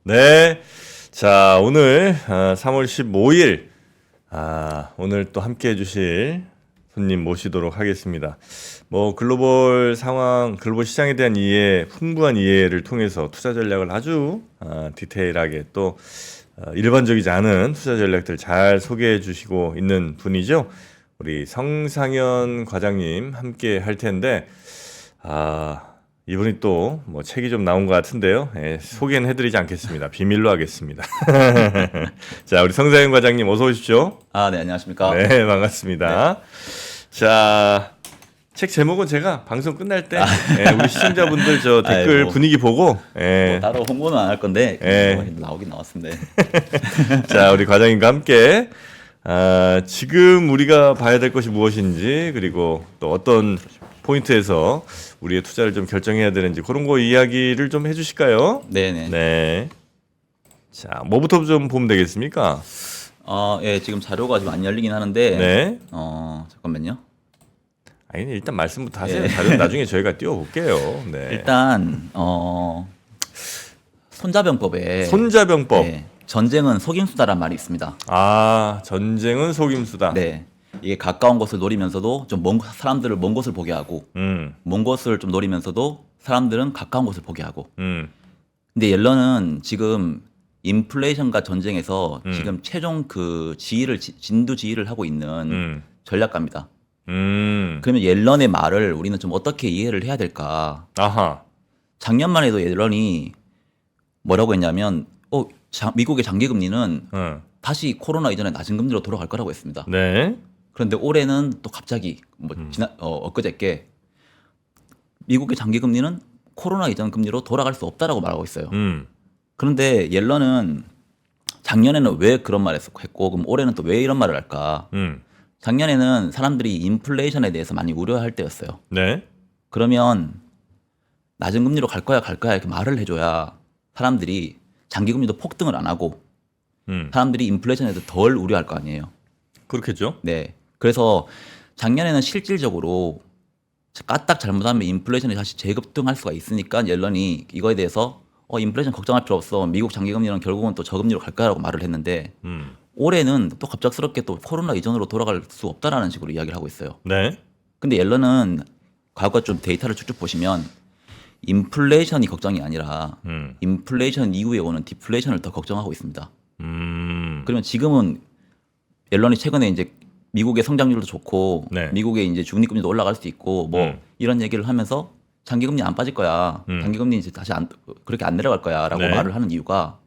네. 자, 오늘 3월 15일 오늘 또 함께 해주실 손님 모시도록 하겠습니다. 뭐 글로벌 상황, 글로벌 시장에 대한 이해, 풍부한 이해를 통해서 투자 전략을 아주 디테일하게 또 일반적이지 않은 투자 전략들 잘 소개해 주시고 있는 분이죠. 우리 성상현 과장님 함께 할 텐데 이분이 또 뭐 책이 좀 나온 것 같은데요. 예, 소개는 해드리지 않겠습니다. 비밀로 하겠습니다. 자, 우리 성상현 과장님 어서 오십시오. 네, 안녕하십니까. 네, 반갑습니다. 자, 책 제목은 제가 방송 끝날 때 우리 시청자분들 저 댓글 아이고. 분위기 보고 따로 홍보는 안 할 건데 나오긴 나왔습니다. 자, 우리 과장님과 함께 지금 우리가 봐야 될 것이 무엇인지 그리고 또 어떤 포인트에서 우리의 투자를 좀 결정해야 되는지 그런 거 이야기를 좀 해주실까요? 네네. 네. 자, 뭐부터 좀 보면 되겠습니까? 예, 지금 자료가 지금 안 열리긴 하는데, 네. 잠깐만요. 아니, 일단 말씀부터 하세요. 네. 자료 나중에 저희가 띄워볼게요. 네. 일단, 손자병법에 손자병법. 네, 전쟁은 속임수다란 말이 있습니다. 전쟁은 속임수다. 네. 이게 가까운 곳을 노리면서도 좀 사람들을 먼 곳을 보게 하고, 먼 곳을 좀 노리면서도 사람들은 가까운 곳을 보게 하고. 근데 옐런은 지금 인플레이션과 전쟁에서 지금 최종 그 진두지휘를 하고 있는 전략가입니다. 그러면 옐런의 말을 우리는 좀 어떻게 이해를 해야 될까? 아하. 작년만 해도 옐런이 뭐라고 했냐면, 미국의 장기금리는 다시 코로나 이전에 낮은 금리로 돌아갈 거라고 했습니다. 네. 그런데 올해는 또 갑자기 엊그저께 미국의 장기금리는 코로나 이전 금리로 돌아갈 수 없다라고 말하고 있어요. 그런데 옐런은 작년에는 왜 그런 말을 했고 그럼 올해는 또 왜 이런 말을 할까? 작년에는 사람들이 인플레이션에 대해서 많이 우려할 때였어요. 네. 그러면 낮은 금리로 갈 거야 이렇게 말을 해줘야 사람들이 장기금리도 폭등을 안 하고 사람들이 인플레이션에 대해서 덜 우려할 거 아니에요. 그렇겠죠. 네. 그래서 작년에는 실질적으로 까딱 잘못하면 인플레이션이 다시 재급등할 수가 있으니까 옐런이 이거에 대해서 인플레이션 걱정할 필요 없어. 미국 장기금리는 결국은 또 저금리로 갈 거라고 말을 했는데 올해는 또 갑작스럽게 또 코로나 이전으로 돌아갈 수 없다라는 식으로 이야기를 하고 있어요. 네. 근데 옐런은 과거 좀 데이터를 쭉쭉 보시면 인플레이션이 걱정이 아니라 인플레이션 이후에 오는 디플레이션을 더 걱정하고 있습니다. 그러면 지금은 옐런이 최근에 이제 미국의 성장률도 좋고 네. 미국의 이제 중립금리도 올라갈 수 있고 뭐 이런 얘기를 하면서 장기금리 안 빠질 거야. 장기금리 이제 다시 그렇게 안 내려갈 거야라고 네. 말을 하는 이유가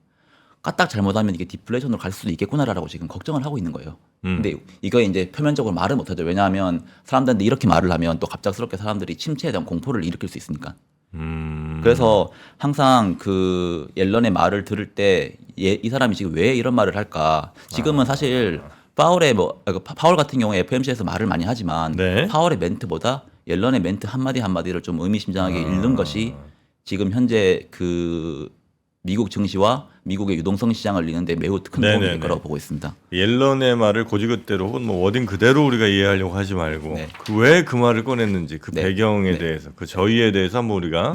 까딱 잘못하면 이게 디플레이션으로 갈 수도 있겠구나라고 지금 걱정을 하고 있는 거예요. 근데 이거 이제 표면적으로 말을 못 하죠. 왜냐하면 사람들한테 이렇게 말을 하면 또 갑작스럽게 사람들이 침체에 대한 공포를 일으킬 수 있으니까. 그래서 항상 그 옐런의 말을 들을 때 이 사람이 지금 왜 이런 말을 할까? 지금은 사실 파월 같은 경우에 FOMC에서 말을 많이 하지만 네. 파월의 멘트보다 옐런의 멘트 한마디 한마디를 좀 의미심장하게 읽는 것이 지금 현재 그 미국 증시와 미국의 유동성 시장을 읽는데 매우 큰 도움이 될 거라고 보고 있습니다. 옐런의 말을 고지그대로 혹은 뭐 워딩 그대로 우리가 이해하려고 하지 말고 네. 왜 그 말을 꺼냈는지 그 네. 배경에 네. 대해서 그 저희에 대해서 한번 우리가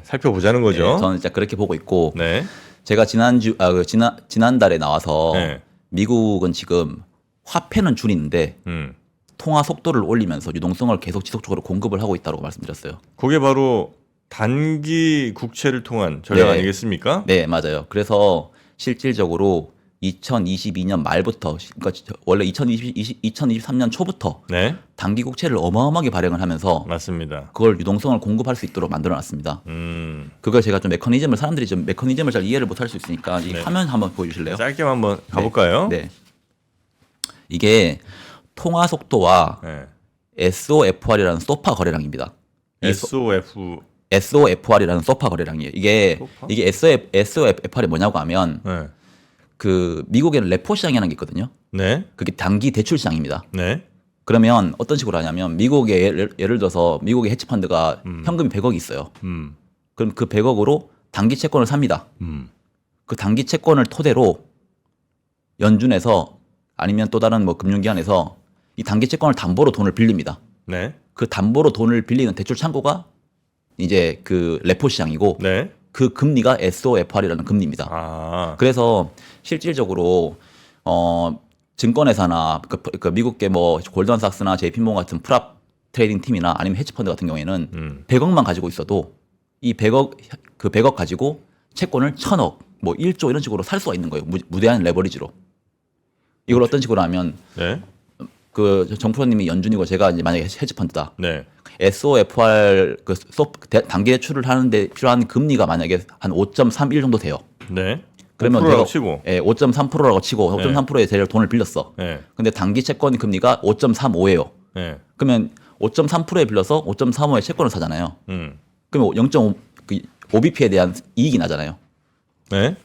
살펴보자는 거죠. 네, 저는 진짜 그렇게 보고 있고 네. 제가 지난달에 나와서 네. 미국은 지금 화폐는 줄이는데 통화 속도를 올리면서 유동성을 계속 지속적으로 공급을 하고 있다고 말씀드렸어요. 그게 바로 단기 국채를 통한 전략 네. 아니겠습니까? 네, 맞아요. 그래서 실질적으로 2022년 말부터, 그러니까 원래 2023년 초부터 네. 단기 국채를 어마어마하게 발행을 하면서 맞습니다. 그걸 유동성을 공급할 수 있도록 만들어놨습니다. 그걸 제가 좀 사람들이 좀 메커니즘을 잘 이해를 못할 수 있으니까 이 네. 화면 한번 보여주실래요? 짧게 한번 가볼까요? 네. 이게 통화 속도와 네. SOFR이라는 소파 거래량입니다. SOFR이라는 소파 거래량이에요. 이게 SOFR이 뭐냐고 하면 네. 그 미국에는 레포 시장이라는 게 있거든요. 네. 그게 단기 대출 시장입니다. 네. 그러면 어떤 식으로 하냐면 미국의 예를 들어서 미국의 헤지펀드가 현금이 100억이 있어요. 그럼 그 100억으로 단기 채권을 삽니다. 그 단기 채권을 토대로 연준에서 아니면 또 다른 뭐 금융기관에서 이 단기 채권을 담보로 돈을 빌립니다. 네. 그 담보로 돈을 빌리는 대출 창구가 이제 그 레포 시장이고 네. 그 금리가 SOFR이라는 금리입니다. 아, 그래서 실질적으로 증권회사나 그 미국계 뭐 골드만삭스나 JP모건 같은 프랍 트레이딩 팀이나 아니면 헤지펀드 같은 경우에는 100억만 가지고 있어도 이 100억 가지고 채권을 1000억, 뭐 1조 이런 식으로 살 수가 있는 거예요. 무대한 레버리지로. 이걸 어떤 식으로 하면 네, 그 정프로님이 연준이고 제가 이제 만약에 헤지펀드다. 네, SOFR 그 단기 대출을 하는데 필요한 금리가 만약에 한 5.31 정도 돼요. 네. 그러면 5%라고 내가 치고, 5.3%라고 치고 5.3%의 대를 돈을 빌렸어. 네, 근데 단기 채권 금리가 5.35예요. 네, 그러면 5.3%에 빌려서 5.35에 채권을 사잖아요. 그러면 0.5 OBP에 대한 이익이 나잖아요. 네,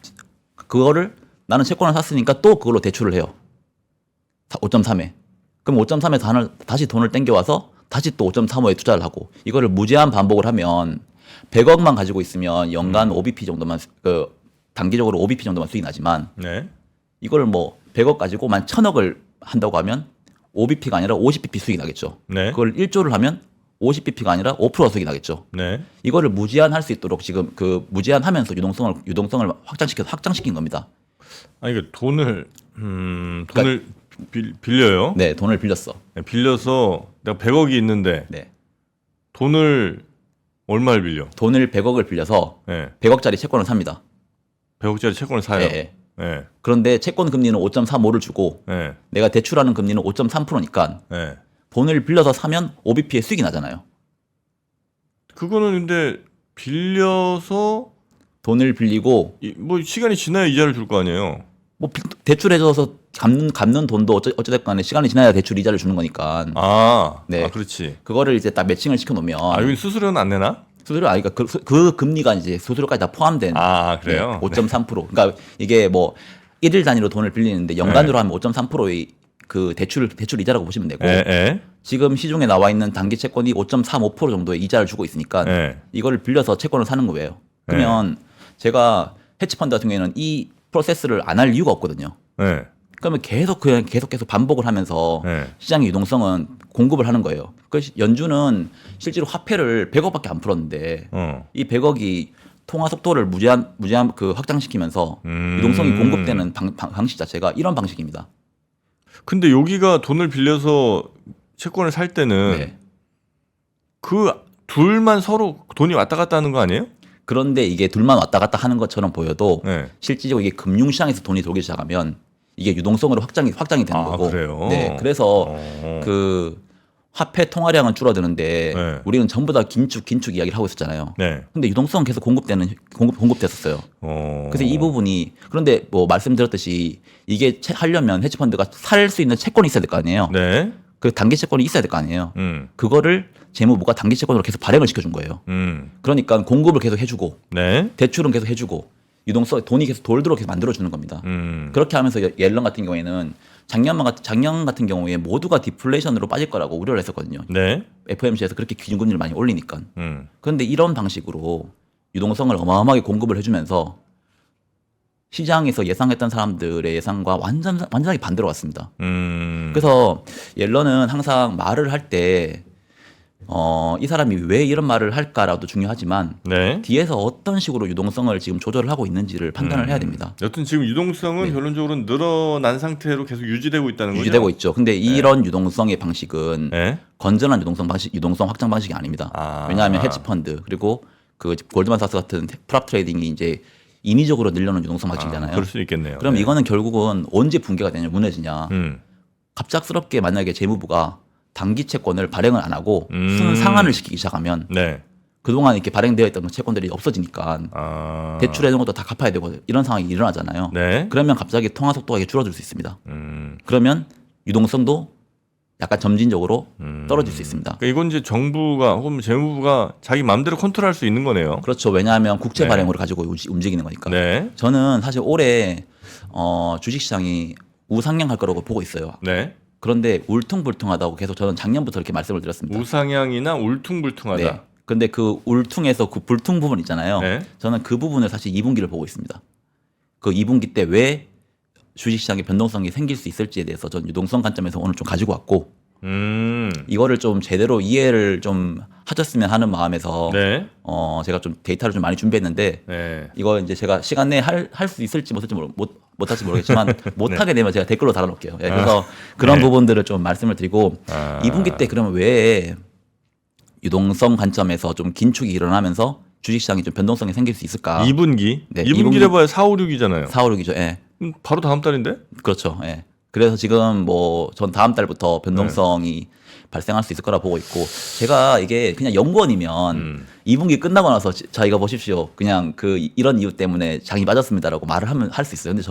그거를 나는 채권을 샀으니까 또 그걸로 대출을 해요. 5.3에. 그럼 5.3에 다시 돈을 땡겨와서 다시 또 5.35에 투자를 하고 이거를 무제한 반복을 하면 100억만 가지고 있으면 연간 OBP 정도만 단기적으로 OBP 정도만 수익이 나지만 네, 이걸 뭐 100억 가지고만 1000억을 한다고 하면 OBP가 아니라 50bp 수익이 나겠죠. 네. 그걸 1조를 하면 50bp가 아니라 5% 수익이 나겠죠. 네. 이거를 무제한할 수 있도록 지금 그 무제한하면서 유동성을 확장시킨 겁니다. 아니 그 돈을 빌려요. 네, 돈을 빌렸어. 네, 빌려서 내가 100억이 있는데 네, 돈을 얼마를 빌려? 돈을 100억을 빌려서 네, 100억짜리 채권을 삽니다. 100억짜리 채권을 사요. 네. 네, 그런데 채권 금리는 5.35를 주고 네, 내가 대출하는 금리는 5.3%니까 네. 돈을 빌려서 사면 OBP의 수익이 나잖아요. 그거는 근데 빌려서 돈을 빌리고 뭐 시간이 지나야 이자를 줄 거 아니에요. 뭐 대출해줘서 갚는 돈도 어찌됐건 간에 시간이 지나야 대출 이자를 주는 거니까 네. 그렇지. 그거를 이제 딱 매칭을 시켜놓으면 여기 수수료는 안 내나? 수수료 아니까 그 금리가 이제 수수료까지 다 포함된 그래요? 네, 5.3%. 그러니까 이게 뭐 일일 단위로 돈을 빌리는데 연간으로 하면 5.3%의 그 대출 이자라고 보시면 되고 네. 지금 시중에 나와 있는 단기 채권이 5.35% 정도의 이자를 주고 있으니까 네. 이거를 빌려서 채권을 사는 거예요. 그러면 제가 헤지펀드 같은 경우에는 이 프로세스를 안 할 이유가 없거든요. 네. 그러면 계속 반복을 하면서 네. 시장의 유동성은 공급을 하는 거예요. 그 연준은 실제로 화폐를 100억밖에 안 풀었는데 이 100억이 통화 속도를 무제한 그 확장시키면서 유동성이 공급되는 방식 자체가 이런 방식입니다. 근데 여기가 돈을 빌려서 채권을 살 때는 네. 그 둘만 서로 돈이 왔다 갔다 하는 거 아니에요? 그런데 이게 둘만 왔다 갔다 하는 것처럼 보여도 네. 실질적으로 이게 금융시장에서 돈이 돌기 시작하면 이게 유동성으로 확장이 되는 거고. 그래요? 네. 그래서 그 화폐 통화량은 줄어드는데 네. 우리는 전부 다 긴축 이야기를 하고 있었잖아요. 네. 근데 유동성은 계속 공급됐었어요. 그래서 이 부분이 그런데 뭐 말씀드렸듯이 이게 하려면 헤지펀드가 살 수 있는 채권이 있어야 될 거 아니에요. 네. 그 단기 채권이 있어야 될 거 아니에요. 음. 그거를 재무부가 단기 채권으로 계속 발행을 시켜준 거예요. 그러니까 공급을 계속 해주고 네. 대출은 계속 해주고 유동성 돈이 계속 돌도록 계속 만들어주는 겁니다. 그렇게 하면서 옐런 같은 경우에는 작년 같은 경우에 모두가 디플레이션으로 빠질 거라고 우려를 했었거든요. 네. FOMC에서 그렇게 기준금리를 많이 올리니까. 음. 그런데 이런 방식으로 유동성을 어마어마하게 공급을 해주면서 시장에서 예상했던 사람들의 예상과 완전하게 반대로 왔습니다. 그래서 옐런은 항상 말을 할 때 이 사람이 왜 이런 말을 할까라도 중요하지만 네. 뒤에서 어떤 식으로 유동성을 지금 조절을 하고 있는지를 판단을 해야 됩니다. 여튼 지금 유동성은 결론적으로 늘어난 상태로 계속 유지되고 있다는 거죠? 유지되고 있죠. 근데 이런 유동성의 방식은 네. 건전한 유동성 확장 방식이 아닙니다. 왜냐하면 헤지펀드 그리고 그 골드만삭스 같은 프랍 트레이딩이 이제 인위적으로 늘려놓은 유동성 방식이잖아요. 그럴 수 있겠네요. 그럼 네. 이거는 결국은 언제 붕괴가 되냐 무너지냐. 갑작스럽게 만약에 재무부가 단기 채권을 발행을 안 하고 상환을 시키기 시작하면 네. 그동안 이렇게 발행되어 있던 채권들이 없어지니까 대출해놓은 것도 다 갚아야 되고 이런 상황이 일어나잖아요. 네. 그러면 갑자기 통화 속도가 줄어들 수 있습니다. 그러면 유동성도 약간 점진적으로 떨어질 수 있습니다. 그러니까 이건 이제 정부가 혹은 재무부가 자기 마음대로 컨트롤할 수 있는 거네요. 그렇죠. 왜냐하면 국채 네. 발행으로 가지고 움직이는 거니까. 네. 저는 사실 올해 주식시장이 우상향할 거라고 보고 있어요. 네. 그런데 울퉁불퉁하다고 계속 저는 작년부터 이렇게 말씀을 드렸습니다. 우상향이나 울퉁불퉁하다. 네. 근데 그 울퉁에서 그 불퉁 부분 있잖아요. 네. 저는 그 부분을 사실 2분기를 보고 있습니다. 그 2분기 때 왜 주식시장의 변동성이 생길 수 있을지에 대해서 전 유동성 관점에서 오늘 좀 가지고 왔고 이거를 좀 제대로 이해를 좀 하셨으면 하는 마음에서 네. 제가 좀 데이터를 좀 많이 준비했는데 네. 이거 이제 제가 시간 내에 할 수 있을지 못할지 모르겠지만 못하게 되면 제가 댓글로 달아놓을게요. 예, 그래서 그런 네. 부분들을 좀 말씀을 드리고 2분기 때 그러면 왜 유동성 관점에서 좀 긴축이 일어나면서 주식시장이 좀 변동성이 생길 수 있을까? 2분기? 네, 2분기 해봐야 4, 5, 6이잖아요. 4, 5, 6이죠. 예. 바로 다음 달인데? 그렇죠. 예. 그래서 지금 뭐 전 다음 달부터 변동성이 발생할 수 있을 거라 보고 있고 제가 이게 그냥 연구원이면 2분기 끝나고 나서 자 이거 보십시오. 그냥 이런 이유 때문에 장이 빠졌습니다라고 말을 하면 할 수 있어요. 근데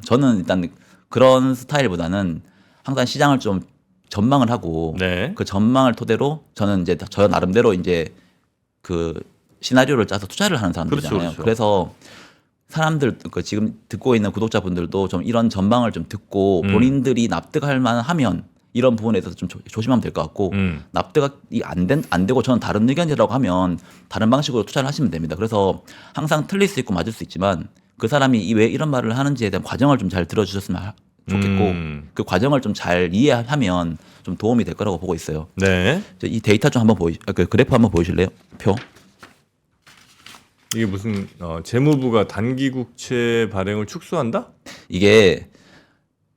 저는 일단 그런 스타일보다는 항상 시장을 좀 전망을 하고 네. 그 전망을 토대로 저는 이제 저 나름대로 이제 그 시나리오를 짜서 투자를 하는 사람들이잖아요. 그렇죠. 그래서 사람들 지금 듣고 있는 구독자분들도 좀 이런 전망을 좀 듣고 본인들이 납득할 만하면 이런 부분에 대해서 좀 조심하면 될 것 같고 납득이 안 되고 저는 다른 의견이라고 하면 다른 방식으로 투자를 하시면 됩니다. 그래서 항상 틀릴 수 있고 맞을 수 있지만 그 사람이 왜 이런 말을 하는지에 대한 과정을 좀 잘 들어주셨으면 좋겠고 그 과정을 좀 잘 이해하면 좀 도움이 될 거라고 보고 있어요. 네. 이 데이터 좀 한번 그 그래프 한번 보여주실래요? 표. 이게 무슨 재무부가 단기 국채 발행을 축소한다? 이게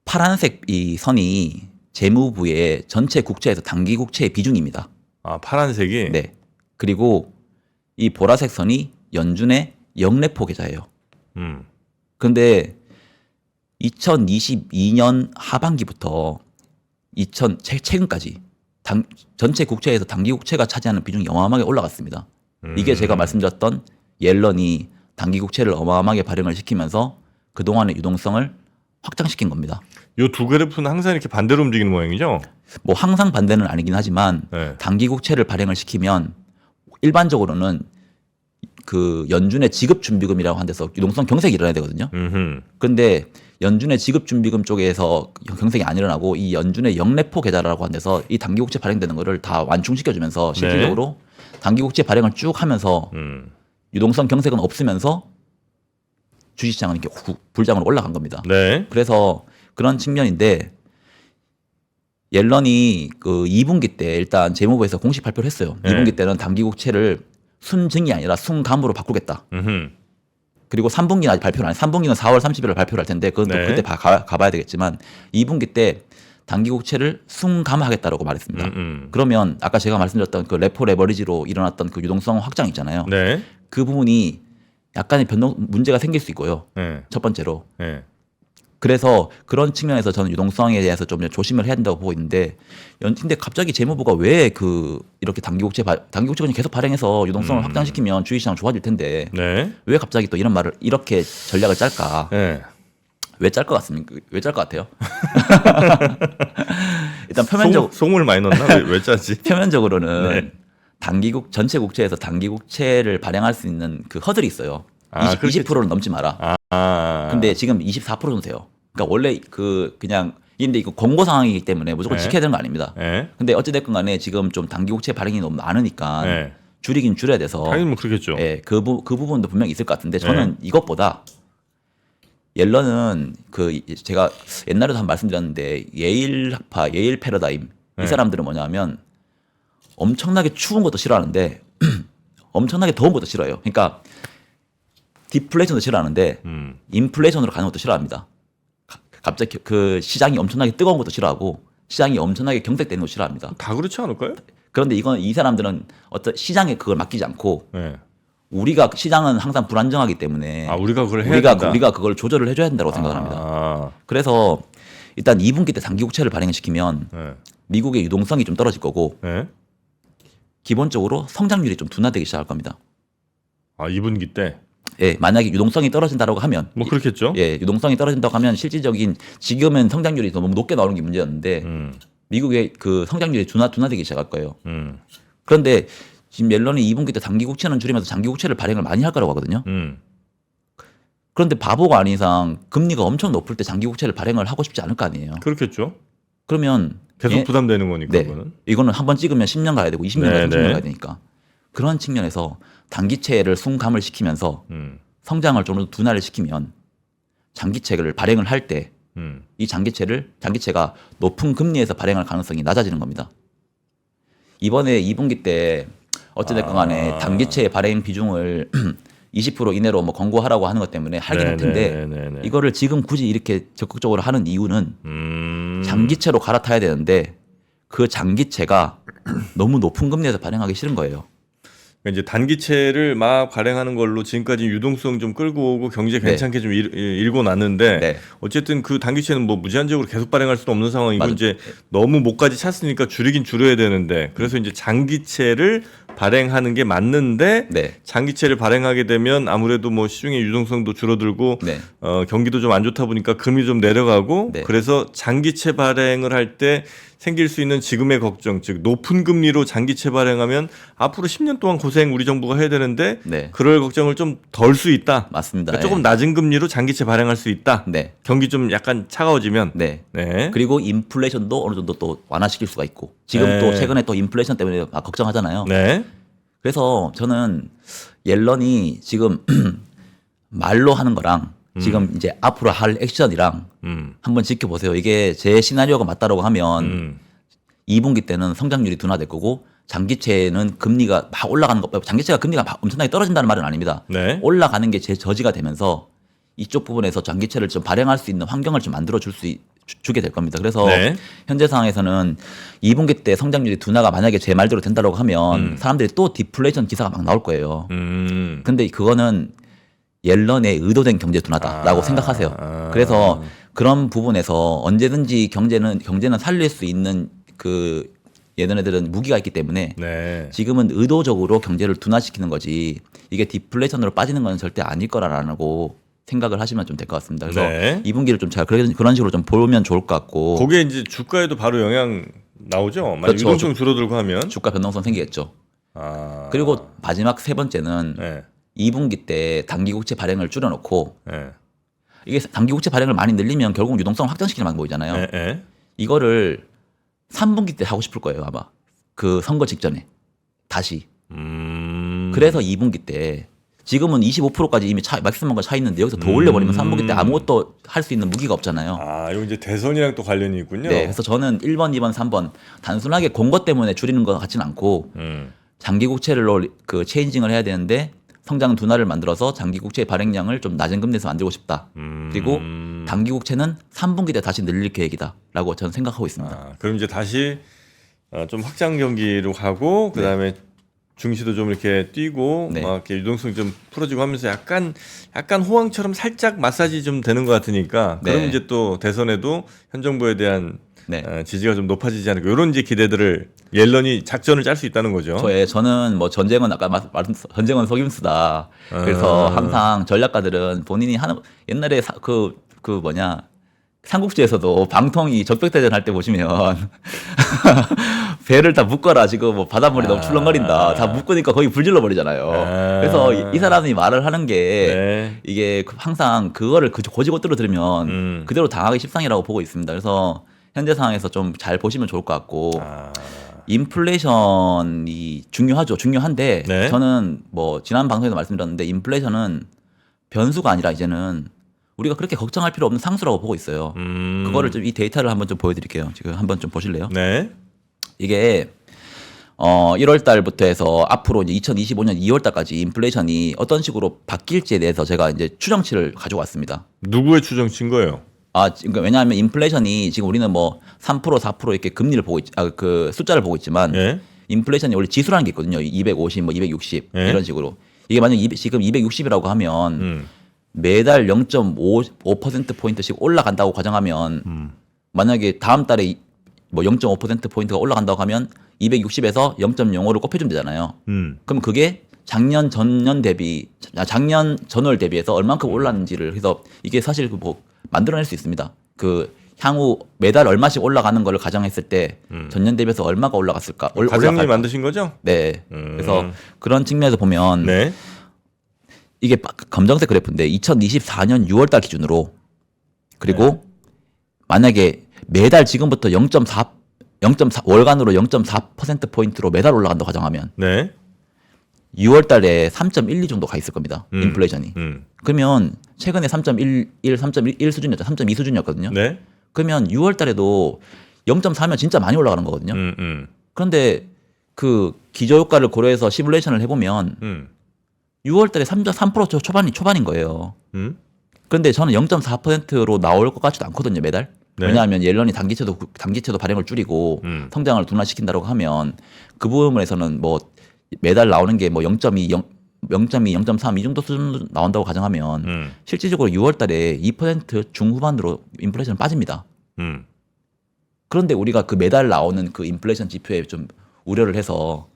파란색 이 선이 재무부의 전체 국채에서 단기 국채의 비중입니다. 아, 파란색이? 네. 그리고 이 보라색 선이 연준의 영래포 계좌예요. 그런데 2022년 하반기부터 최근까지 전체 국채에서 단기 국채가 차지하는 비중이 어마어마하게 올라갔습니다. 이게 제가 말씀드렸던 옐런이 단기 국채를 어마어마하게 발행을 시키면서 그동안의 유동성을 확장시킨 겁니다. 요 두 그래프는 항상 이렇게 반대로 움직이는 모양이죠? 뭐 항상 반대는 아니긴 하지만 네. 단기 국채를 발행을 시키면 일반적으로는 그 연준의 지급 준비금이라고 한 데서 유동성 경색이 일어나야 되거든요. 그런데 연준의 지급 준비금 쪽에서 경색이 안 일어나고 이 연준의 영래포 계좌라고 한 데서 이 단기 국채 발행되는 거를 다 완충시켜 주면서 실질적으로 단기 국채 발행을 쭉 하면서 유동성 경색은 없으면서 주식시장은 이렇게 불장으로 올라간 겁니다. 네. 그래서 그런 측면인데 옐런이 그 2분기 때 일단 재무부에서 공식 발표를 했어요. 네. 2분기 때는 단기 국채를 순증이 아니라 순감으로 바꾸겠다. 그리고 3분기는 아직 발표를 안 해. 3분기는 4월 30일에 발표를 할 텐데 그건 또 네. 그때 가봐야 되겠지만 2분기 때 단기 국채를 순감하겠다라고 말했습니다. 그러면 아까 제가 말씀드렸던 그 레포 레버리지로 일어났던 그 유동성 확장 있잖아요. 네. 그 부분이 약간의 문제가 생길 수 있고요. 네. 첫 번째로. 네. 그래서 그런 측면에서 저는 유동성에 대해서 좀 조심을 해야 된다고 보고 있는데 근데 갑자기 재무부가 왜 이렇게 단기 국채 그냥 계속 발행해서 유동성을 확장시키면 주식시장 좋아질 텐데 네. 왜 갑자기 또 이런 말을 이렇게 전략을 짤까? 네. 왜 짤 것 같습니까? 왜 짤 것 같아요? 일단 속물 많이 넣나? 왜 짜지? 표면적으로는 네. 전체 국채에서 단기 국채를 발행할 수 있는 그 허들이 있어요. 20%는 넘지 마라. 근데 지금 24% 정도세요. 그러니까 원래 그냥 근데 이거 공고 상황이기 때문에 무조건 네. 지켜야 되는 거 아닙니다. 네. 근데 어찌됐건 간에 지금 좀 단기 국채 발행이 너무 많으니까 네. 줄이긴 줄여야 돼서 당연히 뭐 그렇겠죠. 예, 그 부분도 분명히 있을 것 같은데 저는 이것보다 옐런은 제가 옛날에도 한번 말씀드렸는데 예일 학파, 예일 패러다임 이 사람들은 뭐냐면 엄청나게 추운 것도 싫어하는데 엄청나게 더운 것도 싫어해요. 그러니까 디플레이션도 싫어하는데 인플레이션으로 가는 것도 싫어합니다. 갑자기 그 시장이 엄청나게 뜨거운 것도 싫어하고 시장이 엄청나게 경색되는 것도 싫어합니다. 다 그렇지 않을까요? 그런데 이 사람들은 어떤 시장에 그걸 맡기지 않고 네. 시장은 항상 불안정하기 때문에 우리가 그걸 해야 된다. 우리가 그걸 조절을 해줘야 된다고 생각을 합니다. 그래서 일단 2분기 때 단기 국채를 발행을 시키면 네. 미국의 유동성이 좀 떨어질 거고 네. 기본적으로 성장률이 좀 둔화되기 시작할 겁니다. 2분기 때. 예, 만약에 유동성이 떨어진다고 하면 뭐 그렇겠죠. 예, 유동성이 떨어진다고 하면 실질적인 지금은 성장률이 너무 높게 나오는 게 문제였는데 미국의 그 성장률이 둔화되기 시작할 거예요. 그런데 지금 옐런이 2분기 때 단기 국채는 줄이면서 장기 국채를 발행을 많이 할 거라고 하거든요. 그런데 바보가 아닌 이상 금리가 엄청 높을 때 장기 국채를 발행을 하고 싶지 않을 거 아니에요. 그렇겠죠. 그러면 계속 부담되는 거니까. 네, 그거는. 이거는 한 번 찍으면 10년 가야 되고 20년 가야 30년 네. 가야 되니까 그런 측면에서 단기채를 순감을 시키면서 성장을 좀 더 둔화를 시키면 장기채를 발행을 할 때 이 장기채가 높은 금리에서 발행할 가능성이 낮아지는 겁니다. 이번에 2분기 때 어찌됐건 간에 단기채 발행 비중을 20% 이내로 뭐 권고하라고 하는 것 때문에 하긴 할 텐데 이거를 지금 굳이 이렇게 적극적으로 하는 이유는 장기채로 갈아타야 되는데 그 장기채가 너무 높은 금리에서 발행하기 싫은 거예요. 그러니까 이제 단기채를 막 발행하는 걸로 지금까지 유동성 좀 끌고 오고 경제 괜찮게 좀 일고 났는데 어쨌든 그 단기채는 뭐 무제한적으로 계속 발행할 수도 없는 상황이고 이제 너무 목까지 찼으니까 줄이긴 줄여야 되는데 그래서 이제 장기채를 발행하는 게 맞는데 장기채를 발행하게 되면 아무래도 뭐 시중의 유동성도 줄어들고 경기도 좀 안 좋다 보니까 금리 좀 내려가고 그래서 장기채 발행을 할 때 생길 수 있는 지금의 걱정, 즉 높은 금리로 장기채 발행하면 앞으로 10년 동안 고생 우리 정부가 해야 되는데 그럴 걱정을 좀 덜 수 있다. 맞습니다. 그러니까 조금 낮은 금리로 장기채 발행할 수 있다. 경기 좀 약간 차가워지면. 그리고 인플레이션도 어느 정도 또 완화시킬 수가 있고 지금 또 최근에 또 인플레이션 때문에 막 걱정하잖아요. 그래서 저는 옐런이 지금 말로 하는 거랑 지금 이제 앞으로 할 액션이랑 한번 지켜보세요. 이게 제 시나리오가 맞다라고 하면 2분기 때는 성장률이 둔화될 거고 장기채는 금리가 막 올라가는 것, 장기채가 금리가 막 엄청나게 떨어진다는 말은 아닙니다. 올라가는 게 제 저지가 되면서 이쪽 부분에서 장기채를 좀 발행할 수 있는 환경을 좀 만들어 주게 될 겁니다. 그래서 현재 상황에서는 2분기 때 성장률이 둔화가 만약에 제 말대로 된다고 하면 사람들이 또 디플레이션 기사가 막 나올 거예요. 근데 그거는 옐런의 의도된 경제 둔화다라고 생각하세요. 그래서 그런 부분에서 언제든지 경제는 살릴 수 있는 그 얘네들은 무기가 있기 때문에 지금은 의도적으로 경제를 둔화시키는 거지 이게 디플레이션으로 빠지는 건 절대 아닐 거라고 생각을 하시면 좀 될 것 같습니다. 그래서 2분기를 좀 잘 그런 식으로 좀 보면 좋을 것 같고 그게 이제 주가에도 바로 영향 나오죠. 만약 유동성 줄어들고 하면 주가 변동성 생기겠죠. 그리고 마지막 세 번째는 2분기 때 단기국채 발행을 줄여놓고 이게 단기국채 발행을 많이 늘리면 결국 유동성을 확장시키는 방법이잖아요. 이거를 3분기 때 하고 싶을 거예요 아마 그 선거 직전에 다시. 그래서 2분기 때 지금은 25%까지 이미 맥시멈과 차 있는데 여기서 더 올려버리면 3분기 때 아무것도 할 수 있는 무기가 없잖아요. 이거 이제 대선이랑 또 관련이 있군요. 그래서 저는 1번, 2번, 3번 단순하게 공거 때문에 줄이는 것 같지는 않고 장기국채로 그 체인징을 해야 되는데 성장 둔화를 만들어서 장기국채 발행량을 좀 낮은 금리에서 만들고 싶다. 그리고 단기국채는 3분기 때 다시 늘릴 계획이다라고 저는 생각하고 있습니다. 그럼 이제 다시 좀 확장 경기로 가고 그다음에 중시도 좀 이렇게 뛰고 막 이렇게 유동성 좀 풀어지고 하면서 약간 호황처럼 살짝 마사지 좀 되는 것 같으니까 그럼 이제 또 대선에도 현 정부에 대한 지지가 좀 높아지지 않을까 이런 이제 기대들을 옐런이 작전을 짤 수 있다는 거죠. 저는 뭐 전쟁은 아까 말씀 전쟁은 속임수다. 그래서 항상 전략가들은 본인이 하는 옛날에 삼국지에서도 방통이 적벽대전 할 때 보시면 배를 다 묶어라 지금 뭐 바닷물이 너무 출렁거린다 다 묶으니까 거의 불질러 버리잖아요. 그래서 이 사람이 말을 하는 게 이게 항상 그거를 고지고대로 들으면 그대로 당하기 십상이라고 보고 있습니다. 그래서 현재 상황에서 좀 잘 보시면 좋을 것 같고 인플레이션이 중요한데 저는 뭐 지난 방송에서 말씀드렸는데 인플레이션은 변수가 아니라 이제는 우리가 그렇게 걱정할 필요 없는 상수라고 보고 있어요. 그거를 좀 이 데이터를 한번 좀 보여드릴게요. 지금 한번 좀 보실래요? 이게 1월 달부터 해서 앞으로 이제 2025년 2월 달까지 인플레이션이 어떤 식으로 바뀔지에 대해서 제가 이제 추정치를 가지고 왔습니다. 누구의 추정치인 거예요? 그러니까 왜냐하면 인플레이션이 지금 우리는 뭐 3% 4% 이렇게 금리를 보고 그 숫자를 보고 있지만 인플레이션이 원래 지수라는 게 있거든요. 250, 뭐 260 이런 식으로. 이게 만약 지금 260이라고 하면 매달 0.5% 포인트씩 올라간다고 가정하면 만약에 다음 달에 뭐 0.5% 포인트가 올라간다고 하면 260에서 0.05를 곱해주면 되잖아요. 그럼 그게 작년 전월 대비해서 얼만큼 올랐는지를 해서 이게 사실 뭐 만들어낼 수 있습니다. 그 향후 매달 얼마씩 올라가는 거를 가정했을 때 전년 대비해서 얼마가 올라갔을까? 과장님이 만드신 거죠? 그래서 그런 측면에서 보면 이게 검정색 그래프인데 2024년 6월달 기준으로 그리고 만약에 매달 지금부터 0.4 월간으로 0.4% 포인트로 매달 올라간다고 가정하면 6월 달에 3.12 정도 가 있을 겁니다. 인플레이션이. 그러면 최근에 3.1 수준이었죠. 3.2 수준이었거든요. 네. 그러면 6월 달에도 0.4면 진짜 많이 올라가는 거거든요. 그런데 그 기저효과를 고려해서 시뮬레이션을 해보면 6월 달에 3% 초반인 거예요. 그런데 저는 0.4%로 나올 것 같지도 않거든요, 매달. 네. 왜냐하면 옐런이 단기채도 발행을 줄이고 성장을 둔화시킨다고 하면 그 부분에서는 뭐 매달 나오는 게 뭐 0.2, 0.3 이 정도 수준 나온다고 가정하면 실질적으로 6월 달에 2% 중후반으로 인플레이션 빠집니다. 그런데 우리가 그 매달 나오는 그 인플레이션 지표에 좀 우려를 해서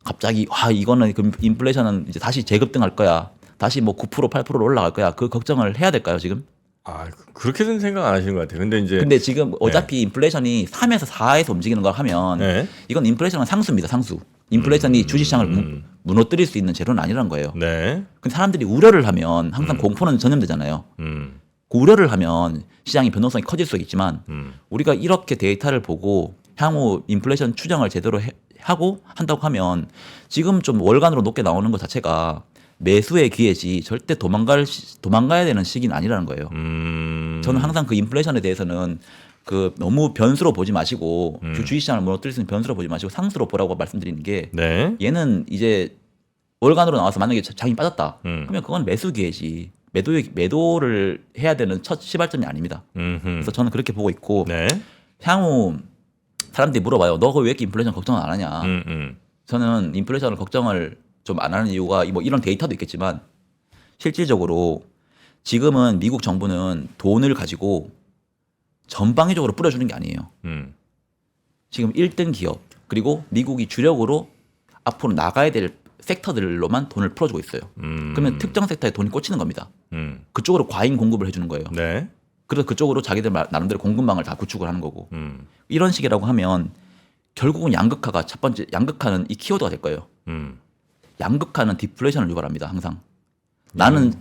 갑자기 이거는 그 인플레이션은 이제 다시 재급등할 거야. 다시 뭐 9% 8%로 올라갈 거야. 그 걱정을 해야 될까요, 지금? 아, 그렇게는 생각 안 하시는 것 같아요. 근데 지금 어차피 인플레이션이 3에서 4에서 움직이는 걸 하면 네. 이건 인플레이션은 상수입니다, 상수. 인플레이션이 주식시장을 무너뜨릴 수 있는 재료는 아니라는 거예요. 네. 근데 사람들이 우려를 하면 항상 공포는 전염되잖아요. 그 우려를 하면 시장의 변동성이 커질 수 있지만 우리가 이렇게 데이터를 보고 향후 인플레이션 추정을 제대로 하고 한다고 하면 지금 좀 월간으로 높게 나오는 것 자체가 매수의 기회지 절대 도망가야 되는 시기는 아니라는 거예요. 저는 항상 그 인플레이션에 대해서는 그 너무 변수로 보지 마시고 주식시장을 무너뜨릴 수 있는 변수로 보지 마시고 상수로 보라고 말씀드리는 게 네. 얘는 이제 월간으로 나와서 만약에 장이 빠졌다. 그러면 그건 매수 기회지. 매도를 해야 되는 첫 시발점이 아닙니다. 그래서 저는 그렇게 보고 있고 네. 향후 사람들이 물어봐요. 너 왜 이렇게 인플레이션 걱정을 안 하냐. 저는 인플레이션을 걱정을 좀 안 하는 이유가 뭐 이런 데이터도 있겠지만 실질적으로 지금은 미국 정부는 돈을 가지고 전방위적으로 뿌려주는 게 아니에요. 지금 1등 기업 그리고 미국이 주력으로 앞으로 나가야 될 섹터들로만 돈을 풀어주고 있어요. 그러면 특정 섹터에 돈이 꽂히는 겁니다. 그쪽으로 과잉 공급을 해주는 거예요. 네. 그래서 그쪽으로 자기들 나름대로 공급망을 다 구축을 하는 거고 이런 식이라고 하면 결국은 양극화가 첫 번째 양극화는 이 키워드가 될 거예요. 양극화는 디플레이션을 유발합니다. 항상 나는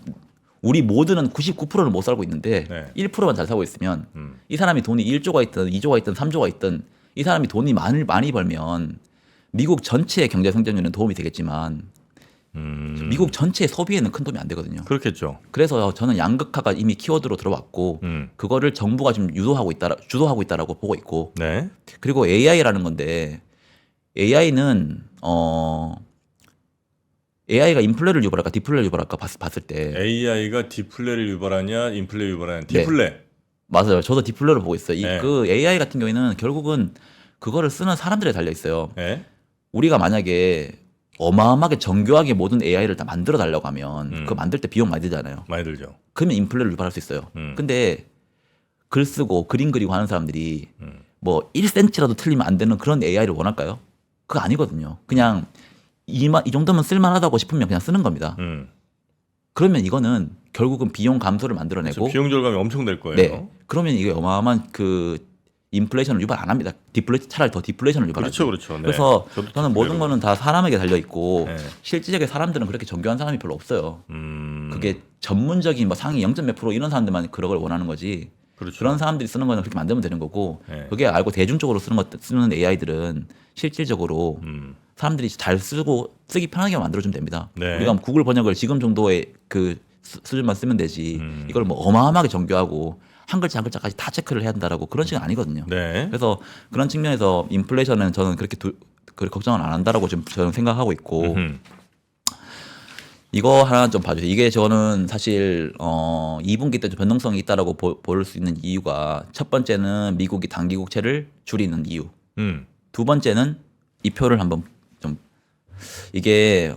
우리 모두는 99%를 못 살고 있는데 네. 1%만 잘 살고 있으면 이 사람이 돈이 1조가 있든 2조가 있든 3조가 있든 이 사람이 돈이 많이 벌면 미국 전체의 경제 성장률은 도움이 되겠지만 미국 전체의 소비에는 큰 도움이 안 되거든요. 그렇겠죠. 그래서 저는 양극화가 이미 키워드로 들어왔고 그거를 정부가 지금 주도하고 있다라고 보고 있고 네. 그리고 AI라는 건데 AI는 AI가 인플레를 유발할까 디플레를 유발할까 봤을 때 AI가 디플레를 유발하냐, 인플레 유발하냐. 네. 디플레. 맞아요. 저도 디플레를 보고 있어요. 네. 그 AI 같은 경우에는 결국은 그거를 쓰는 사람들에 달려 있어요. 네. 우리가 만약에 어마어마하게 정교하게 모든 AI를 다 만들어 달라고 하면 그거 만들 때 비용 많이 들잖아요. 많이 들죠. 그러면 인플레를 유발할 수 있어요. 근데 글 쓰고 그림 그리고 하는 사람들이 뭐 1cm라도 틀리면 안 되는 그런 AI를 원할까요? 그거 아니거든요. 그냥 이 정도면 쓸만하다고 싶으면 그냥 쓰는 겁니다. 그러면 이거는 결국은 비용 감소를 만들어내고 그렇죠. 비용 절감이 엄청 될 거예요. 네. 그러면 이게 어마어마한 그 인플레이션을 유발 안 합니다. 차라리 더 디플레이션을 유발하죠. 그렇죠. 네. 그래서 저도 저는 모든 디플레로. 거는 다 사람에게 달려 있고 네. 실질적인 사람들은 그렇게 정교한 사람이 별로 없어요. 그게 전문적인 뭐 상위 0. 몇 프로 이런 사람들만 그런 걸 원하는 거지. 그렇죠. 그런 사람들이 쓰는 거는 그렇게 만들면 되는 거고 네. 그게 알고 대중적으로 쓰는 AI들은 실질적으로 사람들이 잘 쓰기 편하게 만들어주면 됩니다. 네. 우리가 구글 번역을 지금 정도의 그 수준만 쓰면 되지 이걸 뭐 어마어마하게 정교하고 한 글자 한 글자까지 다 체크를 해야 된다라고 그런 식은 아니거든요. 네. 그래서 그런 측면에서 인플레이션은 저는 그렇게 걱정을 안 한다라고 지금 저는 생각하고 있고 이거 하나 좀 봐주세요. 이게 저는 사실 2분기 때 좀 변동성이 있다라고 볼 수 있는 이유가 첫 번째는 미국이 단기 국채를 줄이는 이유. 두 번째는 이 표를 한번 좀 이게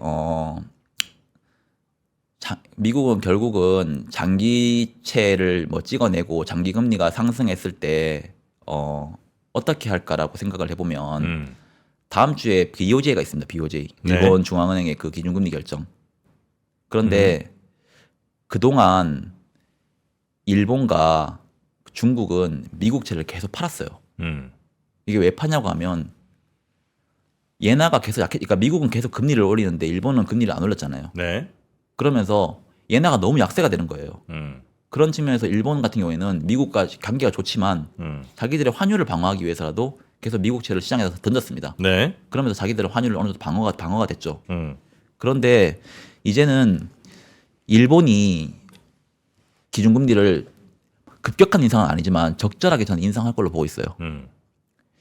미국은 결국은 장기채를 뭐 찍어내고 장기 금리가 상승했을 때 어떻게 할까라고 생각을 해보면 다음 주에 BOJ가 있습니다. BOJ 네. 일본 중앙은행의 그 기준금리 결정. 그런데 그동안 일본과 중국은 미국채를 계속 팔았어요. 이게 왜 파냐고 하면 예나가 계속 그러니까 미국은 계속 금리를 올리는데 일본은 금리를 안 올렸잖아요. 네. 그러면서 예나가 너무 약세가 되는 거예요. 그런 측면에서 일본 같은 경우에는 미국과 관계가 좋지만 자기들의 환율을 방어하기 위해서라도 계속 미국채를 시장에서 던졌습니다. 네. 그러면서 자기들의 환율을 어느 정도 방어가 됐죠. 그런데 이제는 일본이 기준금리를 급격한 인상은 아니지만 적절하게 저는 인상할 걸로 보고 있어요.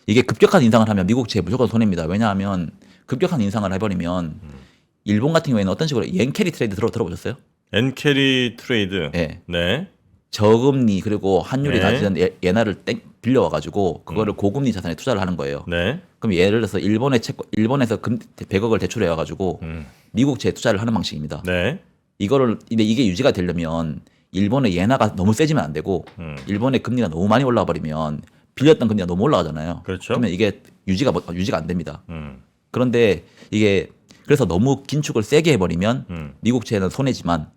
이게 급격한 인상을 하면 미국 채 무조건 손해입니다. 왜냐하면 급격한 인상을 해버리면 일본 같은 경우에는 어떤 식으로 엔캐리 트레이드 들어보셨어요? 엔캐리 트레이드. 네. 네. 저금리 그리고 환율이 네. 낮은 엔화를 빌려와가지고 그거를 고금리 자산에 투자를 하는 거예요. 네. 그럼 예를 들어서 일본에서 100억을 대출해와가지고 미국 채에 투자를 하는 방식입니다. 네. 근데 이게 유지가 되려면 일본의 엔화가 너무 세지면 안 되고 일본의 금리가 너무 많이 올라와 버리면 빌렸던 금리가 너무 올라가잖아요. 그렇죠. 그러면 이게 유지가 안 됩니다. 음. 그런데 이게 그래서 너무 긴축을 세게 해버리면 미국 채는 손해지만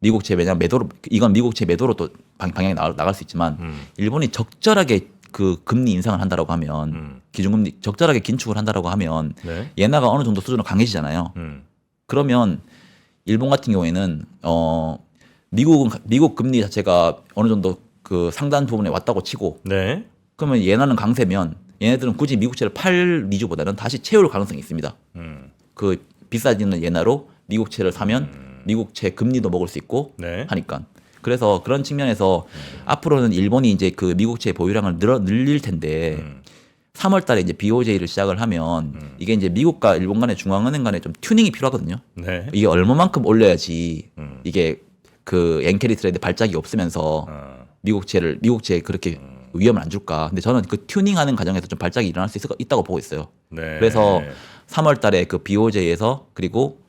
미국 채 왜냐면 매도로 이건 미국 채 매도로 또 방향이 나갈 수 있지만 일본이 적절하게 그 금리 인상을 한다라고 하면 기준금리 적절하게 긴축을 한다라고 하면 네. 엔화가 어느 정도 수준으로 강해지잖아요. 그러면 일본 같은 경우에는 미국 금리 자체가 어느 정도 그 상단 부분에 왔다고 치고 네. 그러면 엔화는 강세면 얘네들은 굳이 미국채를 팔 이유보다는 다시 채울 가능성이 있습니다. 그 비싸지는 엔화로 미국채를 사면 미국채 금리도 먹을 수 있고 네. 하니까. 그래서 그런 측면에서 앞으로는 일본이 이제 그 미국채 보유량을 늘릴 텐데 3월 달에 이제 BOJ를 시작을 하면 이게 이제 미국과 일본 간의 중앙은행 간에 좀 튜닝이 필요하거든요. 네. 이게 얼마만큼 올려야지 이게 그 엔캐리 트레이드 발작이 없으면서 미국채에 그렇게 위험을 안 줄까. 근데 저는 그 튜닝하는 과정에서 좀 발작이 일어날 수 있다고 보고 있어요. 네. 그래서 3월 달에 그 BOJ에서 그리고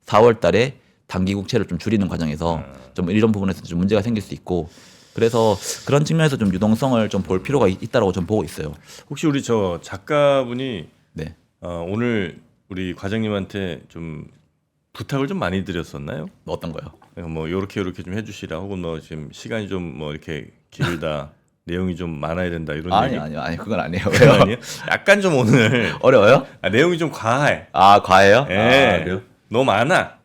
4월 달에 단기 국채를 좀 줄이는 과정에서 좀 이런 부분에서 좀 문제가 생길 수 있고 그래서 그런 측면에서 좀 유동성을 좀 볼 필요가 있다라고 좀 보고 있어요. 혹시 우리 저 작가분이 네. 오늘 우리 과장님한테 좀 부탁을 좀 많이 드렸었나요? 어떤 거요? 뭐 요렇게 좀 해주시라 혹은 뭐 지금 시간이 좀 뭐 이렇게 길다 내용이 좀 많아야 된다 이런 얘기. 아니 그건 아니에요. 그건 왜요? 아니에요? 약간 좀 오늘 어려워요? 내용이 좀 과해. 아 과해요? 예. 아, 그래요? 너무 많아.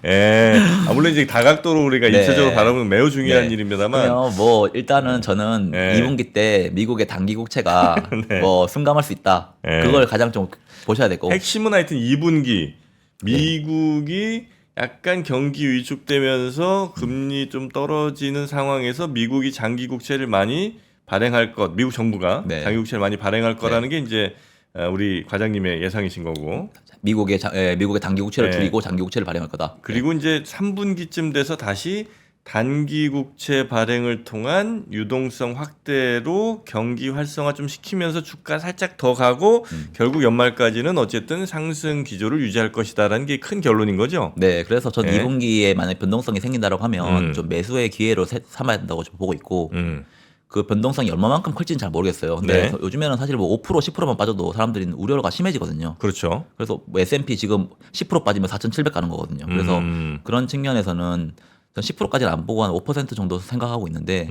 예. 물론 이제 다각도로 우리가 네. 입체적으로 바라보는 매우 중요한 네. 일입니다만. 그러면 뭐 일단은 저는 네. 2분기 때 미국의 단기 국채가 네. 뭐 순감할 수 있다. 네. 그걸 가장 좀 보셔야 되고. 핵심은 하여튼 2분기 미국이 약간 경기 위축되면서 금리 좀 떨어지는 상황에서 미국이 장기 국채를 많이 발행할 것, 미국 정부가 네. 장기 국채를 많이 발행할 거라는 게 이제 우리 과장님의 예상이신 거고. 미국의 단기 국채를 네. 줄이고 장기 국채를 발행할 거다. 그리고 이제 3분기쯤 돼서 다시 단기 국채 발행을 통한 유동성 확대로 경기 활성화 좀 시키면서 주가 살짝 더 가고 결국 연말까지는 어쨌든 상승 기조를 유지할 것이다라는 게 큰 결론인 거죠. 네, 그래서 전 네. 2분기에 만약 변동성이 생긴다고 하면 좀 매수의 기회로 삼아야 된다고 좀 보고 있고 그 변동성이 얼마만큼 클지는 잘 모르겠어요. 근데 네. 요즘에는 사실 뭐 5% 10%만 빠져도 사람들이 우려가 심해지거든요. 그렇죠. 그래서 뭐 S&P 지금 10% 빠지면 4,700 가는 거거든요. 그래서 그런 측면에서는 전 10%까지는 안 보고 한 5% 정도 생각하고 있는데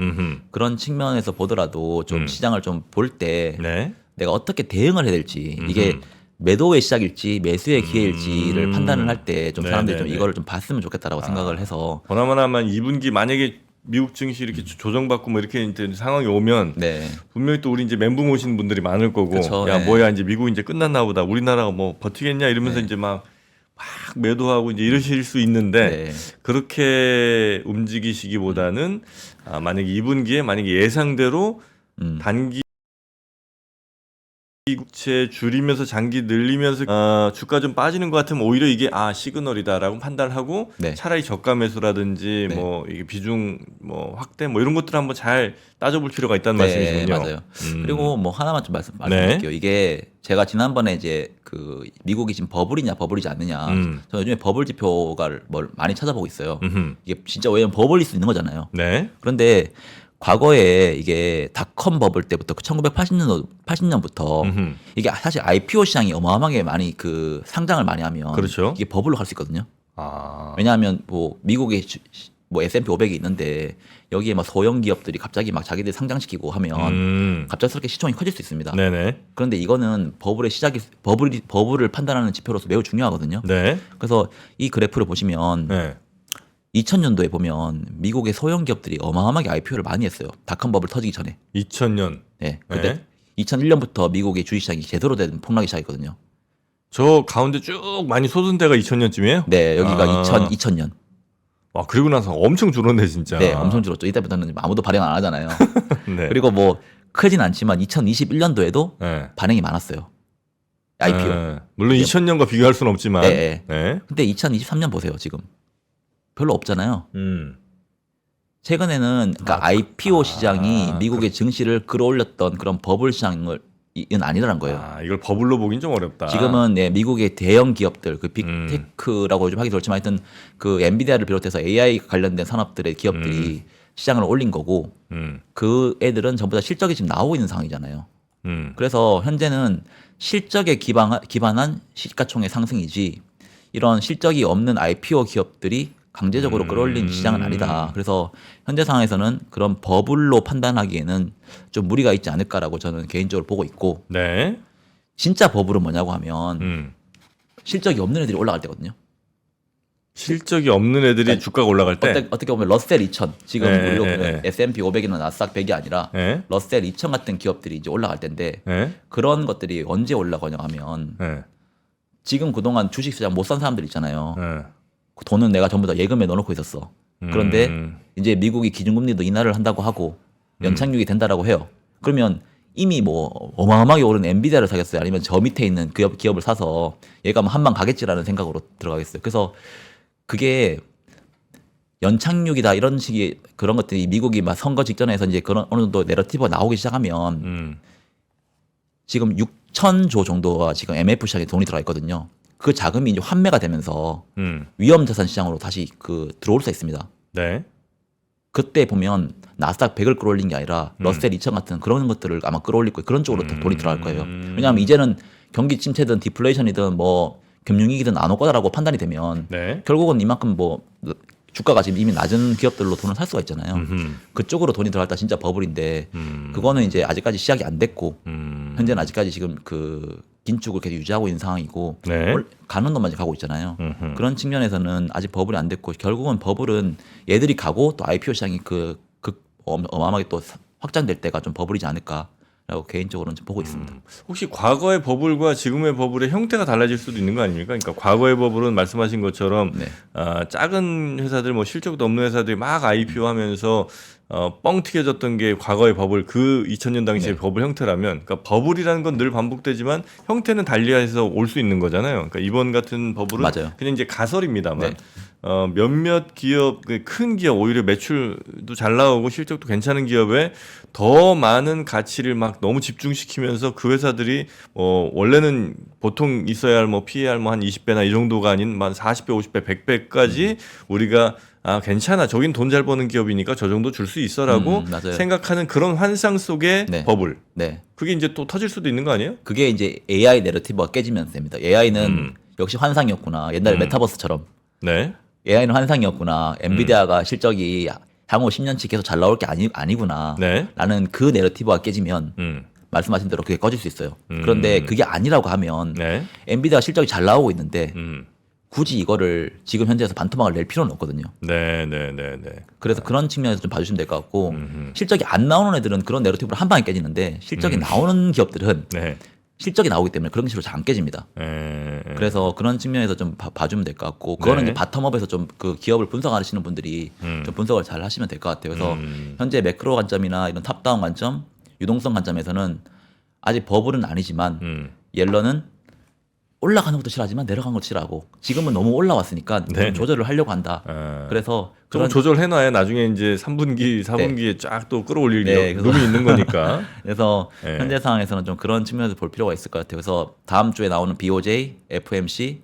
그런 측면에서 보더라도 좀 시장을 좀 볼 때 네. 내가 어떻게 대응을 해야 될지 이게 매도의 시작일지 매수의 기회일지를 판단을 할 때 좀 사람들이 좀 네네네. 이거를 좀 봤으면 좋겠다라고 생각을 해서 보나마나만 2분기 만약에 미국 증시 이렇게 조정받고 뭐 이렇게 이제 상황이 오면 네. 분명히 또 우리 이제 멘붕 오시는 분들이 많을 거고 그쵸, 야 네. 뭐야 이제 미국 이제 끝났나 보다 우리나라가 뭐 버티겠냐 이러면서 네. 이제 막 매도하고 이제 이러실 수 있는데 네. 그렇게 움직이시기보다는 만약에 2분기에 만약에 예상대로 단기 국채 줄이면서 장기 늘리면서 주가 좀 빠지는 것 같으면 오히려 이게 시그널이다라고 판단을 하고 네. 차라리 저가 매수라든지 네. 뭐 이게 비중 뭐 확대 뭐 이런 것들 한번 잘 따져볼 필요가 있다는 네, 말씀이시군요. 맞아요. 그리고 뭐 하나만 좀 말씀드릴게요. 이게 제가 지난번에 이제 그 미국이 지금 버블이냐 버블이지 않느냐. 저는 요즘에 버블 지표가 뭘 많이 찾아보고 있어요. 이게 진짜 왜냐면 버블일 수 있는 거잖아요. 네. 그런데 과거에 이게 닷컴 버블 때부터 1980년부터 이게 사실 IPO 시장이 어마어마하게 많이 그 상장을 많이 하면 그렇죠. 이게 버블로 갈 수 있거든요. 아. 왜냐하면 뭐 미국에 뭐 S&P 500이 있는데 여기에 막 소형 기업들이 갑자기 막 자기들 상장시키고 하면 갑작스럽게 시총이 커질 수 있습니다. 네네. 그런데 이거는 버블을 판단하는 지표로서 매우 중요하거든요. 네. 그래서 이 그래프를 보시면 네. 2000년도에 보면 미국의 소형 기업들이 어마어마하게 IPO를 많이 했어요. 닷컴 버블 터지기 전에. 2000년. 네. 그때 2001년부터 미국의 주식시장이 제대로 된 폭락이 시작했거든요. 저 가운데 쭉 많이 솟은 데가 2000년쯤이에요? 네, 여기가 아. 2000년. 와, 그리고 나서 엄청 줄었네, 진짜. 네, 엄청 줄었죠. 이때부터는 아무도 발행 안 하잖아요. 네. 그리고 뭐 크진 않지만 2021년도에도 네. 반응이 많았어요. IPO. 물론 네. 2000년과 비교할 수는 없지만. 네, 네. 근데 2023년 보세요, 지금. 별로 없잖아요. 최근에는 그러니까 IPO 시장이 미국의 증시를 끌어올렸던 그런 버블 시장은 아니라는 거예요. 아, 이걸 버블로 보긴 좀 어렵다. 지금은 네, 미국의 대형 기업들, 그 빅테크라고 좀 하기 그렇지만 하여튼 그 엔비디아를 비롯해서 AI 관련된 산업들의 기업들이 시장을 올린 거고 그 애들은 전부 다 실적이 지금 나오고 있는 상황이잖아요. 그래서 현재는 실적에 기반한 시가총액 상승이지 이런 실적이 없는 IPO 기업들이 강제적으로 끌어올린 시장은 아니다. 그래서 현재 상황에서는 그런 버블로 판단하기에는 좀 무리가 있지 않을까라고 저는 개인적으로 보고 있고 네. 진짜 버블은 뭐냐고 하면 실적이 없는 애들이 올라갈 때거든요. 실적이 없는 애들이 그러니까 주가가 올라갈 때. 어떻게 보면 러셀 2000 지금 네, 우리가 네, 보면 S&P 500이나 나스닥 100이 아니라 네. 러셀 2000 같은 기업들이 이제 올라갈 텐데 네. 그런 것들이 언제 올라가냐 하면 네. 지금 그동안 주식시장 못 산 사람들 있잖아요. 네. 그 돈은 내가 전부 다 예금에 넣어놓고 있었어. 그런데 이제 미국이 기준금리도 인하를 한다고 하고 연착륙이 된다라고 해요. 그러면 이미 뭐 어마어마하게 오른 엔비디아를 사겠어요? 아니면 저 밑에 있는 기업을 사서 얘가 뭐 한 방 가겠지라는 생각으로 들어가겠어요. 그래서 그게 연착륙이다 이런 식의 그런 것들이 미국이 막 선거 직전에서 이제 그런 어느 정도 내러티브가 나오기 시작하면 지금 6천조 정도가 지금 MF 시장에 돈이 들어가 있거든요. 그 자금이 이제 환매가 되면서 위험 자산 시장으로 다시 그 들어올 수 있습니다. 네. 그때 보면 나스닥 100을 끌어올린 게 아니라 러셀 2000 같은 그런 것들을 아마 끌어올릴 거예요. 그런 쪽으로 돈이 들어갈 거예요. 왜냐하면 이제는 경기 침체든 디플레이션이든 뭐 금융위기든 안 올 거다라고 판단이 되면 네. 결국은 이만큼 뭐 주가가 지금 이미 낮은 기업들로 돈을 살 수가 있잖아요. 그쪽으로 돈이 들어갈 때 진짜 버블인데 그거는 이제 아직까지 시작이 안 됐고 현재는 아직까지 지금 그 긴축을 계속 유지하고 있는 상황이고 네. 가는 놈만 가고 있잖아요. 그런 측면에서는 아직 버블이 안 됐고 결국은 버블은 얘들이 가고 또 IPO 시장이 어마어마하게 또 확장될 때가 좀 버블이지 않을까라고 개인적으로는 좀 보고 있습니다. 혹시 과거의 버블과 지금의 버블의 형태가 달라질 수도 있는 거 아닙니까? 그러니까 과거의 버블은 말씀하신 것처럼 네. 작은 회사들 뭐 실적도 없는 회사들이 막 IPO 하면서 뻥 튀겨졌던 게 과거의 버블 그 2000년 당시의 네. 버블 형태라면 그러니까 버블이라는 건 늘 반복되지만 형태는 달리해서 올 수 있는 거잖아요. 그러니까 이번 같은 버블은 맞아요. 그냥 이제 가설입니다만 네. 몇몇 기업 큰 기업 오히려 매출도 잘 나오고 실적도 괜찮은 기업에 더 많은 가치를 막 너무 집중시키면서 그 회사들이 원래는 보통 있어야 할 뭐 PER 뭐 한 20배나 이 정도가 아닌 한 40배, 50배, 100배까지 우리가 괜찮아. 저긴 돈 잘 버는 기업이니까 저 정도 줄 수 있어라고 맞아요. 생각하는 그런 환상 속의 네. 버블. 네. 그게 이제 또 터질 수도 있는 거 아니에요? 그게 이제 AI 내러티브가 깨지면 됩니다. AI는 역시 환상이었구나. 옛날에 메타버스처럼 네. AI는 환상이었구나. 엔비디아가 실적이 향후 10년치 계속 잘 나올 게 아니구나. 네. 라는 그 내러티브가 깨지면 말씀하신 대로 그게 꺼질 수 있어요. 그런데 그게 아니라고 하면 네. 엔비디아가 실적이 잘 나오고 있는데 음. 굳이 이거를 지금 현재에서 반토막을 낼 필요는 없거든요. 네. 그래서 그런 측면에서 좀 봐주시면 될 것 같고 실적이 안 나오는 애들은 그런 내러티브로 한 방에 깨지는데 실적이 나오는 기업들은 네. 실적이 나오기 때문에 그런 식으로 잘 안 깨집니다. 그래서 그런 측면에서 좀 봐주면 될 것 같고 그거는 네. 이제 바텀업에서 좀 그 기업을 분석하시는 분들이 좀 분석을 잘 하시면 될 것 같아요. 그래서 현재 매크로 관점이나 이런 탑다운 관점, 유동성 관점에서는 아직 버블은 아니지만 옐런은 올라가는 것도 싫어하지만 내려가는 것도 싫어하고 지금은 너무 올라왔으니까 네. 좀 조절을 하려고 한다. 그래서 좀 그런 조절해놔야 나중에 이제 3분기, 4분기에 쫙 또 끌어올릴 네, 놈이 있는 거니까. 그래서 네. 현재 상황에서는 좀 그런 측면에서 볼 필요가 있을 것 같아요. 그래서 다음 주에 나오는 BOJ, FMC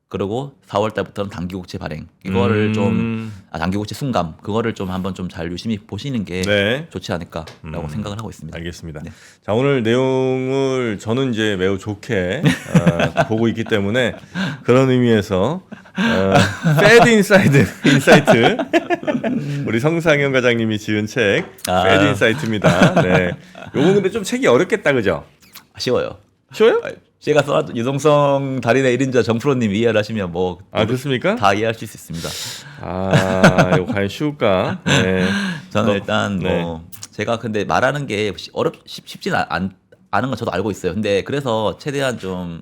그리고 4월 달부터는 단기국채 발행 이거를 좀 단기국채 순감 그거를 좀 한번 좀 잘 유심히 보시는 게 네. 좋지 않을까라고 생각을 하고 있습니다. 알겠습니다. 네. 자, 오늘 내용을 저는 이제 매우 좋게 보고 있기 때문에 그런 의미에서 패드 인사이트 우리 성상현 과장님이 지은 책 패드 인사이트입니다. 네. 요거 근데 좀 책이 어렵겠다, 그죠? 쉬워요. 쉬워요? 제가 써놨던 유동성 달인의 1인자 정프로님 이해를 하시면 뭐 그렇습니까? 다 이해하실 수 있습니다. 이거 과연 쉬울까? 네. 저는 일단 네. 뭐 제가 근데 말하는 게 쉽진 않은 건 저도 알고 있어요. 근데 그래서 최대한 좀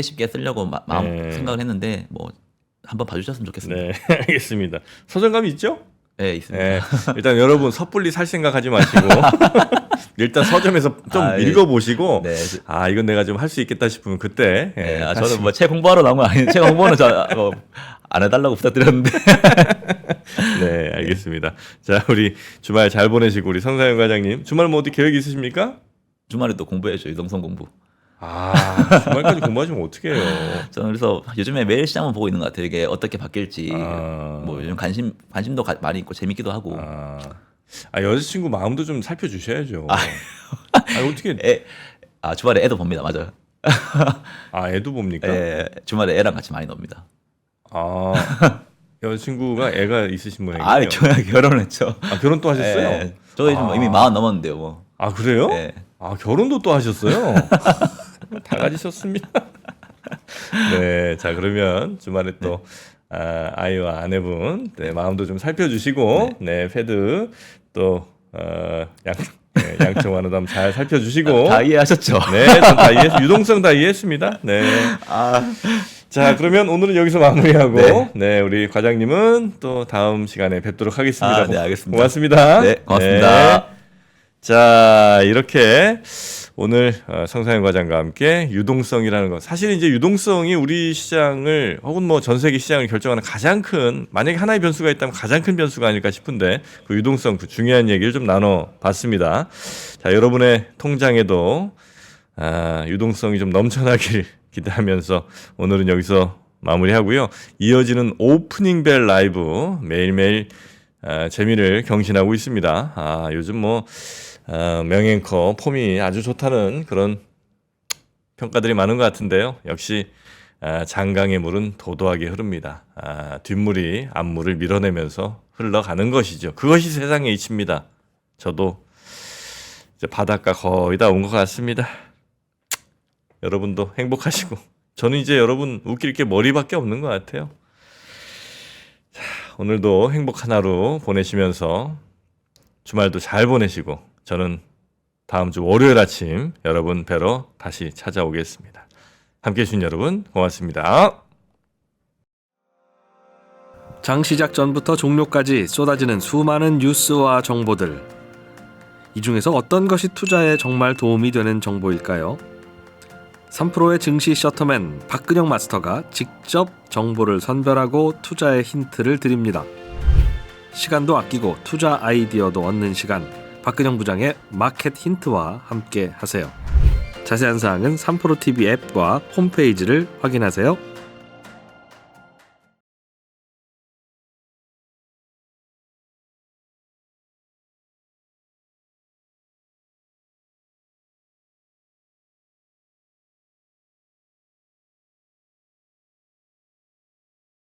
쉽게 쓰려고 마음 네. 생각을 했는데 뭐 한번 봐주셨으면 좋겠습니다. 네, 알겠습니다. 서정감이 있죠? 네, 있습니다. 네, 일단 여러분 섣불리 살 생각하지 마시고 일단 서점에서 좀 아, 예. 읽어보시고 네. 아 이건 내가 좀 할 수 있겠다 싶으면 그때 네, 다시- 저는 뭐 책 공부하러 나온 건 아닌데 책 공부는 안 해달라고 부탁드렸는데 네, 알겠습니다. 자, 우리 주말 잘 보내시고 우리 성사영 과장님 주말 뭐 어디 계획 있으십니까? 주말에 또 공부해야죠. 유동성 공부. 아, 주말까지 공부하시면 어떡해요? 저는 그래서 요즘에 매일 시장만 보고 있는 것 같아요. 이게 어떻게 바뀔지. 아. 뭐 요즘 관심도 많이 있고 재밌기도 하고. 여자친구 마음도 좀 살펴주셔야죠. 어떻게? 주말에 애도 봅니다. 맞아요. 애도 봅니까? 주말에 애랑 같이 많이 놉니다. 여자친구가 애가 있으신 모양이에요. 저야 결혼했죠. 결혼 또 하셨어요? 예, 저 요즘 이미 40 넘었는데요. 뭐. 그래요? 네. 결혼도 또 하셨어요? 다 가지셨습니다. 네, 자 그러면 주말에 또 아이와 아내분 마음도 좀 살펴주시고 패드 또 양쪽 완호담 잘 살펴주시고 다 이해하셨죠? 네, 전 다 유동성 다 이해했습니다. 네. 자, 그러면 오늘은 여기서 마무리하고 네, 우리 과장님은 또 다음 시간에 뵙도록 하겠습니다. 네, 알겠습니다. 고맙습니다. 네, 고맙습니다. 네. 자, 이렇게 오늘 성사영 과장과 함께 유동성이라는 것. 사실 이제 유동성이 우리 시장을 혹은 뭐 전 세계 시장을 결정하는 가장 큰, 만약에 하나의 변수가 있다면 가장 큰 변수가 아닐까 싶은데 그 유동성, 그 중요한 얘기를 좀 나눠봤습니다. 자, 여러분의 통장에도 유동성이 좀 넘쳐나길 기대하면서 오늘은 여기서 마무리하고요. 이어지는 오프닝 벨 라이브 매일매일 재미를 경신하고 있습니다. 요즘 뭐 명앵커 폼이 아주 좋다는 그런 평가들이 많은 것 같은데요. 역시 장강의 물은 도도하게 흐릅니다. 뒷물이 앞물을 밀어내면서 흘러가는 것이죠. 그것이 세상의 이치입니다. 저도 이제 바닷가 거의 다 온 것 같습니다. 여러분도 행복하시고 저는 이제 여러분 웃길 게 머리밖에 없는 것 같아요. 자, 오늘도 행복한 하루 보내시면서 주말도 잘 보내시고 저는 다음 주 월요일 아침 여러분 뵈러 다시 찾아오겠습니다. 함께해 주신 여러분 고맙습니다. 장 시작 전부터 종료까지 쏟아지는 수많은 뉴스와 정보들. 이 중에서 어떤 것이 투자에 정말 도움이 되는 정보일까요? 3프로의 증시 셔터맨 박근영 마스터가 직접 정보를 선별하고 투자의 힌트를 드립니다. 시간도 아끼고 투자 아이디어도 얻는 시간, 박근영 부장의 마켓 힌트와 함께 하세요. 자세한 사항은 3프로 TV 앱과 홈페이지를 확인하세요.